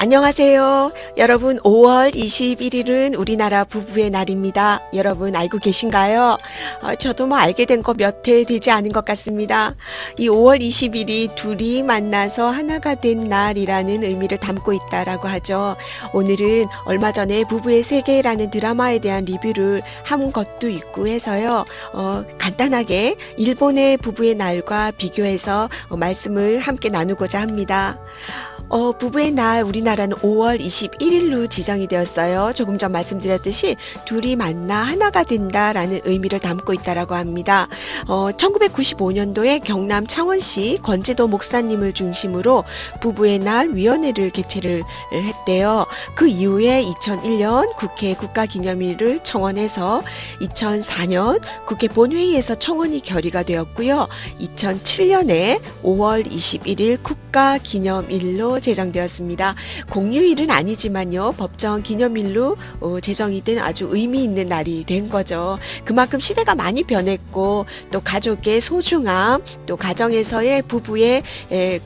안녕하세요. 여러분, 5월 21일은 우리나라 부부의 날입니다. 여러분 알고 계신가요? 저도 알게 된 거 몇 해 되지 않은 것 같습니다. 이 5월 20일이 둘이 만나서 하나가 된 날이라는 의미를 담고 있다라고 하죠. 오늘은 얼마 전에 부부의 세계라는 드라마에 대한 리뷰를 한 것도 있고 해서요. 간단하게 일본의 부부의 날과 비교해서 말씀을 함께 나누고자 합니다. 부부의 날 우리나라는 5월 21일로 지정이 되었어요. 조금 전 말씀드렸듯이 둘이 만나 하나가 된다라는 의미를 담고 있다라고 합니다. 1995년도에 경남 창원시 권재도 목사님을 중심으로 부부의 날 위원회를 개최를 했대요. 그 이후에 2001년 국회 국가기념일을 청원해서 2004년 국회 본회의에서 청원이 결의가 되었고요. 2007년에 5월 21일 국가기념일로 제정되었습니다. 공휴일은 아니지만요. 법정 기념일로 제정이 된 아주 의미 있는 날이 된 거죠. 그만큼 시대가 많이 변했고 또 가족의 소중함, 또 가정에서의 부부의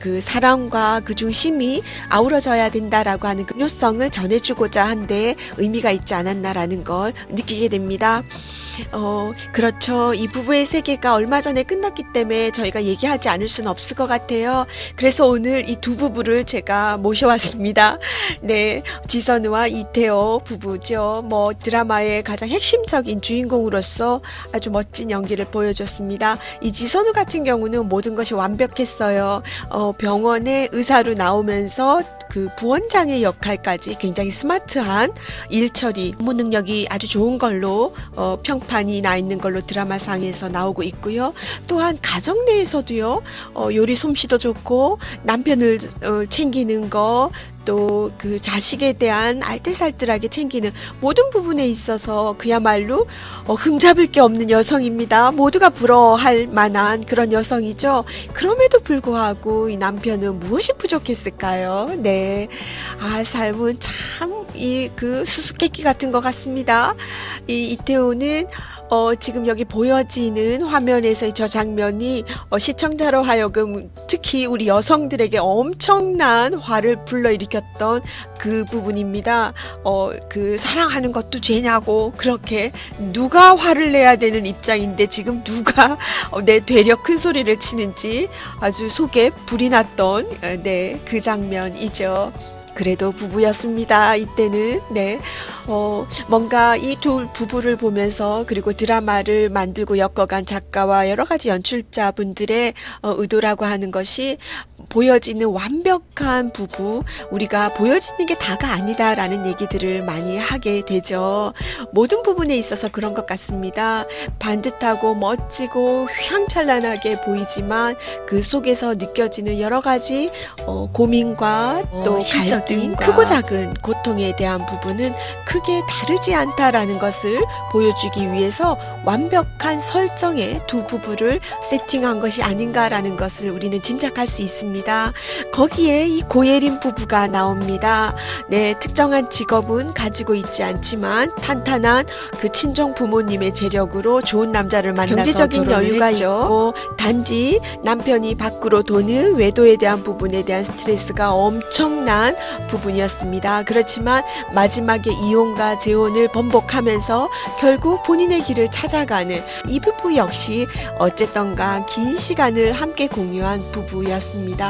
그 사랑과 그 중심이 아우러져야 된다라고 하는 그 요성을 전해주고자 한데 의미가 있지 않았나라는 걸 느끼게 됩니다. 그렇죠. 이 부부의 세계가 얼마 전에 끝났기 때문에 저희가 얘기하지 않을 수는 없을 것 같아요. 그래서 오늘 이 두 부부를 제가 모셔왔습니다. 네, 지선우와 이태호 부부죠. 드라마의 가장 핵심적인 주인공으로서 아주 멋진 연기를 보여줬습니다. 이 지선우 같은 경우는 모든 것이 완벽했어요. 병원에 의사로 나오면서 그 부원장의 역할까지 굉장히 스마트한 일 처리, 업무 능력이 아주 좋은 걸로 평판이 나 있는 걸로 드라마상에서 나오고 있고요. 또한 가정 내에서도요. 요리 솜씨도 좋고 남편을 챙기는 거, 또 그 자식에 대한 알뜰살뜰하게 챙기는 모든 부분에 있어서 그야말로 흠잡을 게 없는 여성입니다. 모두가 부러워할 만한 그런 여성이죠. 그럼에도 불구하고 이 남편은 무엇이 부족했을까요? 네, 삶은 참 그 수수께끼 같은 것 같습니다. 이 이태호는 지금 여기 보여지는 화면에서의 저 장면이 시청자로 하여금 특히 우리 여성들에게 엄청난 화를 불러일으켰던 그 부분입니다. 그 사랑하는 것도 죄냐고 그렇게 누가 화를 내야 되는 입장인데 지금 누가 내 되려 큰 소리를 치는지 아주 속에 불이 났던 그 장면이죠. 그래도 부부였습니다. 이때는. 네. 뭔가 이 두 부부를 보면서 그리고 드라마를 만들고 엮어간 작가와 여러 가지 연출자분들의 의도라고 하는 것이 보여지는 완벽한 부부, 우리가 보여지는 게 다가 아니다라는 얘기들을 많이 하게 되죠. 모든 부분에 있어서 그런 것 같습니다. 반듯하고 멋지고 휘황찬란하게 보이지만 그 속에서 느껴지는 여러 가지 고민과 또 갈등, 크고 작은 고통에 대한 부분은 크게 다르지 않다라는 것을 보여주기 위해서 완벽한 설정의 두 부부를 세팅한 것이 아닌가라는 것을 우리는 짐작할 수 있습니다. 거기에 이 고예린 부부가 나옵니다. 네, 특정한 직업은 가지고 있지 않지만 탄탄한 그 친정 부모님의 재력으로 좋은 남자를 만나서 경제적인 여유가 있고 단지 남편이 밖으로 도는 외도에 대한 부분에 대한 스트레스가 엄청난 부분이었습니다. 그렇지만 마지막에 이혼과 재혼을 번복하면서 결국 본인의 길을 찾아가는 이 부부 역시 어쨌던가 긴 시간을 함께 공유한 부부였습니다.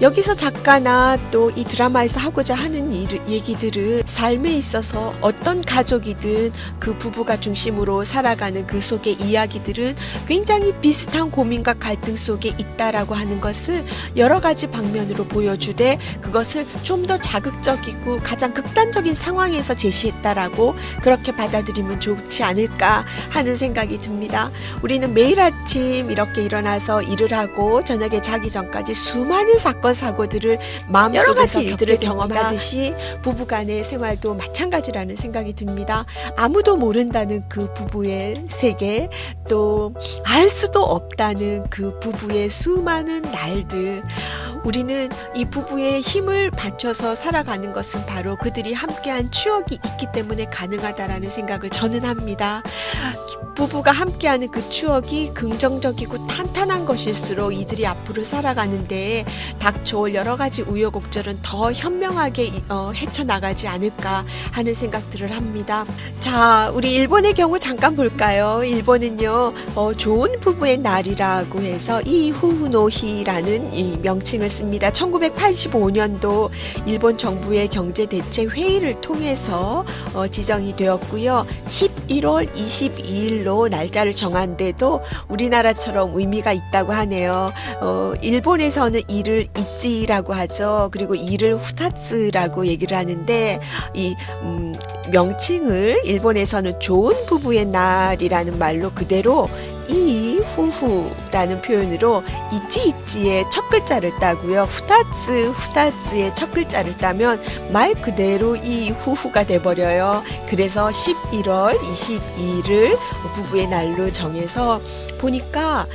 여기서 작가나 또 이 드라마에서 하고자 하는 얘기들은 삶에 있어서 어떤 가족이든 그 부부가 중심으로 살아가는 그 속의 이야기들은 굉장히 비슷한 고민과 갈등 속에 있다라고 하는 것을 여러 가지 방면으로 보여주되 그것을 좀 더 자극적이고 가장 극단적인 상황에서 제시했다라고 그렇게 받아들이면 좋지 않을까 하는 생각이 듭니다. 우리는 매일 아침 이렇게 일어나서 일을 하고 저녁에 자기 전까지 수많은 사건 사고들을 마음속에서 여러 가지 일들을 경험하듯이 부부간의 생활도 마찬가지라는 생각이 듭니다. 아무도 모른다는 그 부부의 세계, 또 알 수도 없다는 그 부부의 수많은 날들, 우리는 이 부부의 힘을 받쳐서 살아가는 것은 바로 그들이 함께한 추억이 있기 때문에 가능하다라는 생각을 저는 합니다. 부부가 함께하는 그 추억이 긍정적이고 탄탄한 것일수록 이들이 앞으로 살아가는데 닥쳐올 여러 가지 우여곡절은 더 현명하게 헤쳐나가지 않을까 하는 생각들을 합니다. 자, 우리 일본의 경우 잠깐 볼까요? 일본은요, 좋은 부부의 날이라고 해서 이후후노히라는 이 명칭을 씁니다. 1985년도 일본 정부의 경제대책회의를 통해서 지정이 되었고요. 11월 22일로 날짜를 정한데도 우리나라처럼 의미가 있다고 하네요. 일본에서는 이를 이찌라고 하죠. 그리고 이를 후타츠라고 얘기를 하는데 이 명칭을 일본에서는 좋은 부부의 날이라는 말로 그대로 이후후라는 표현으로 이찌이찌의 첫 글자를 따고요. 후타츠의 첫 글자를 따면 말 그대로 이후후가 돼버려요. 그래서 11월 22일을 부부의 날로 정해서 보니까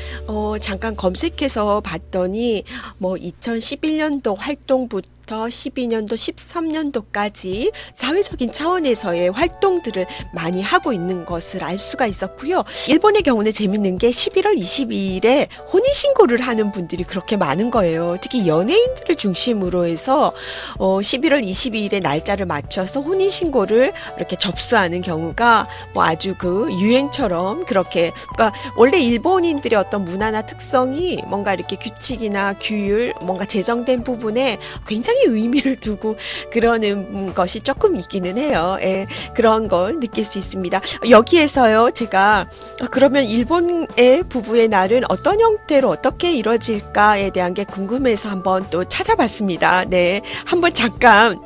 잠깐 검색해서 봤더니 뭐 2011년도 활동부터 12년도, 13년도까지 사회적인 차원에서의 활동들을 많이 하고 있는 것을 알 수가 있었고요. 일본의 경우는 재밌는 게 11월 22일에 혼인신고를 하는 분들이 그렇게 많은 거예요. 특히 연예인들을 중심으로 해서 11월 22일에 날짜를 맞춰서 혼인신고를 이렇게 접수하는 경우가 뭐 아주 그 유행처럼 그렇게, 그러니까 원래 일본인들의 어떤 문화나 특성이 뭔가 이렇게 규칙이나 규율, 뭔가 제정된 부분에 굉장히 의미를 두고 그러는 것이 조금 있기는 해요. 예, 그런 걸 느낄 수 있습니다. 여기에서요, 제가 그러면 일본의 부부의 날은 어떤 형태로 어떻게 이루어질까에 대한 게 궁금해서 한번 또 찾아봤습니다. 네, 한번 잠깐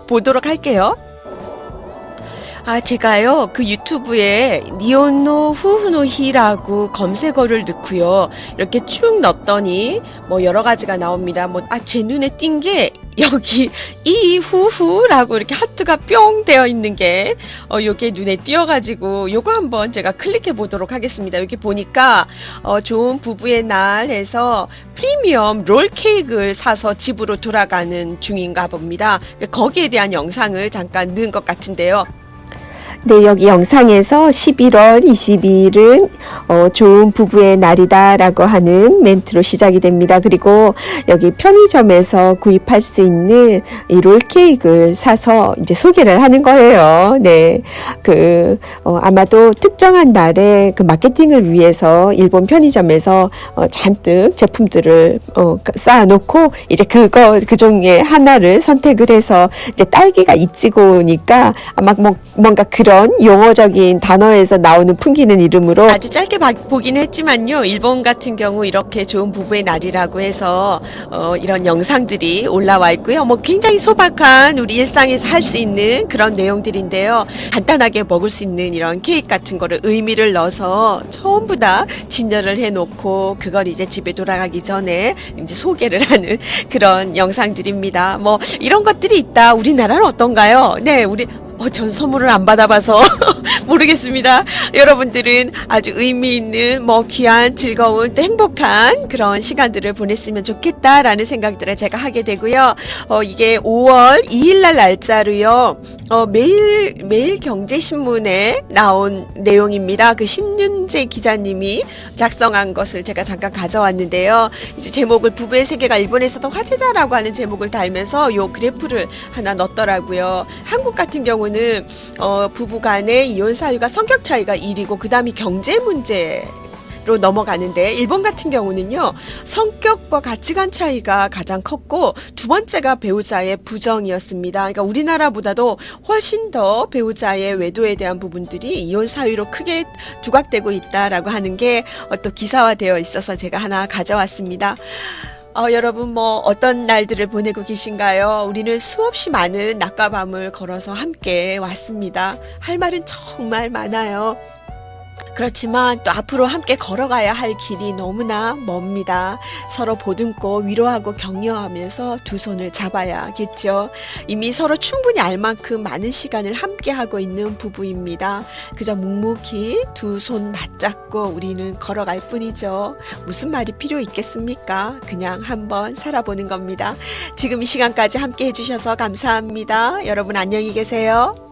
보도록 할게요. 제가요, 그 유튜브에 니온노 후후노히라고 검색어를 넣고요. 이렇게 쭉 넣었더니 뭐 여러 가지가 나옵니다. 제 눈에 띈 게 여기 이후후라고 이렇게 하트가 뿅 되어 있는 게 요게 눈에 띄어가지고 요거 한번 제가 클릭해 보도록 하겠습니다. 여기 보니까 좋은 부부의 날 해서 프리미엄 롤 케이크를 사서 집으로 돌아가는 중인가 봅니다. 거기에 대한 영상을 잠깐 넣은 것 같은데요. 네, 여기 영상에서 11월 22일은 좋은 부부의 날이다라고 하는 멘트로 시작이 됩니다. 그리고 여기 편의점에서 구입할 수 있는 이 롤케이크를 사서 이제 소개를 하는 거예요. 네, 아마도 특정한 날에 그 마케팅을 위해서 일본 편의점에서 잔뜩 제품들을 쌓아놓고 이제 그 중에 하나를 선택을 해서 이제 딸기가 이치고니까 아마 뭔가 그런 용어적인 단어에서 나오는 풍기는 이름으로 아주 짧게 보긴 했지만요. 일본 같은 경우 이렇게 좋은 부부의 날이라고 해서 이런 영상들이 올라와 있고요. 뭐 굉장히 소박한 우리 일상에서 할 수 있는 그런 내용들인데요. 간단하게 먹을 수 있는 이런 케이크 같은 거를 의미를 넣어서 전부 다 진열을 해놓고 그걸 이제 집에 돌아가기 전에 이제 소개를 하는 그런 영상들입니다. 뭐 이런 것들이 있다. 우리나라는 어떤가요? 네, 전 선물을 안 받아봐서 모르겠습니다. 여러분들은 아주 의미 있는 귀한 즐거운 또 행복한 그런 시간들을 보냈으면 좋겠다라는 생각들을 제가 하게 되고요. 이게 5월 2일날 날짜로요. 매일 경제신문에 나온 내용입니다. 그 신윤재 기자님이 작성한 것을 제가 잠깐 가져왔는데요. 이제 제목을 부부의 세계가 일본에서도 화제다라고 하는 제목을 달면서 요 그래프를 하나 넣었더라고요. 한국 같은 경우는 부부 간의 이혼 사유가 성격 차이가 1이고 그 다음이 경제 문제로 넘어가는데 일본 같은 경우는요, 성격과 가치관 차이가 가장 컸고 두 번째가 배우자의 부정이었습니다. 그러니까 우리나라보다도 훨씬 더 배우자의 외도에 대한 부분들이 이혼 사유로 크게 두각되고 있다라고 하는 게 또 기사화되어 있어서 제가 하나 가져왔습니다. 여러분 어떤 날들을 보내고 계신가요? 우리는 수없이 많은 낮과 밤을 걸어서 함께 왔습니다. 할 말은 정말 많아요. 그렇지만 또 앞으로 함께 걸어가야 할 길이 너무나 멉니다. 서로 보듬고 위로하고 격려하면서 두 손을 잡아야겠죠. 이미 서로 충분히 알 만큼 많은 시간을 함께 하고 있는 부부입니다. 그저 묵묵히 두 손 맞잡고 우리는 걸어갈 뿐이죠. 무슨 말이 필요 있겠습니까? 그냥 한번 살아보는 겁니다. 지금 이 시간까지 함께 해주셔서 감사합니다. 여러분 안녕히 계세요.